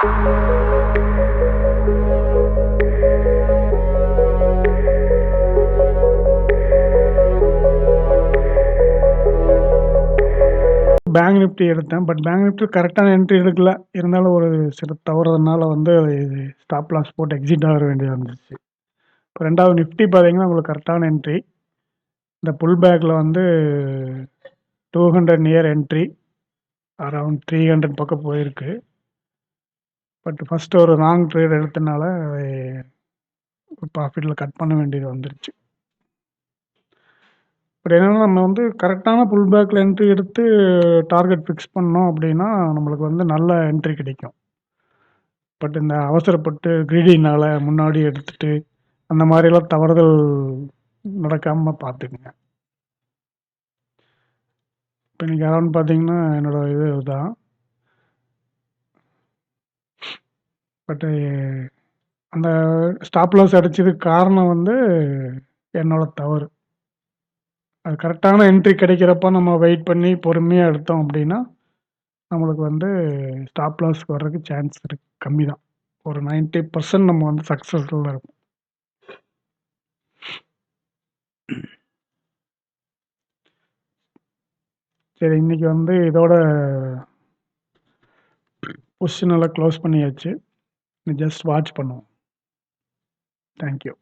Bank Nifty எடுத்தேன். But bank Nifty கரெக்டான entry எடுக்கல. இருந்தாலும் ஒரு சில தவறுதனால வந்து ஸ்டாப் லாஸ் போட்டு எக்ஸிட் ஆக வேண்டியது வந்துருச்சு. இப்போ 2வது நிஃப்டி பார்த்தீங்கன்னா, உங்களுக்கு கரெக்டான என்ட்ரி. இந்த புல் பேக்ல வந்து 200 நியர் என்ட்ரி. அரவுண்ட் 300 பக்கம் போயிருக்கு. பட் ஃபர்ஸ்ட் ஒரு ராங் ட்ரேட் எடுத்தனால ப்ராஃபிட்ல கட் பண்ண வேண்டியது வந்துருச்சு. பட் என்னன்னா நம்ம வந்து கரெக்டான புல் பேக்ல என்ட்ரி எடுத்து டார்கெட் ஃபிக்ஸ் பண்ணோம் அப்படின்னா, நம்மளுக்கு வந்து நல்ல என்ட்ரி கிடைக்கும். பட் இந்த அவசரப்பட்டு கிரீடினால முன்னாடி எடுத்துட்டு, அந்த மாரிலாம் தவறுதல் நடக்காம பார்த்துக்கங்க. இப்ப இன்னைக்கு அரவுண்ட் பார்த்தீங்கன்னா, என்னோட இது இதுதான். பட்டு அந்த ஸ்டாப் லாஸ் அடிச்சதுக்கு காரணம் வந்து என்னோட தவறு. அது கரெக்டான என்ட்ரி கிடைக்கிறப்ப நம்ம வெயிட் பண்ணி பொறுமையா எடுத்தோம் அப்படின்னா, நம்மளுக்கு வந்து ஸ்டாப் லாஸ் வர்றதுக்கு சான்ஸ் கம்மி தான். ஒரு 90% நம்ம வந்து சக்ஸஸ்ஃபுல்லா இருப்போம். சரி, இன்னைக்கு வந்து இதோட பொசிஷன் எல்லாம் க்ளோஸ் பண்ணியாச்சு. ஜஸ்ட் வாட்ச் பண்ணுவோம். Thank you.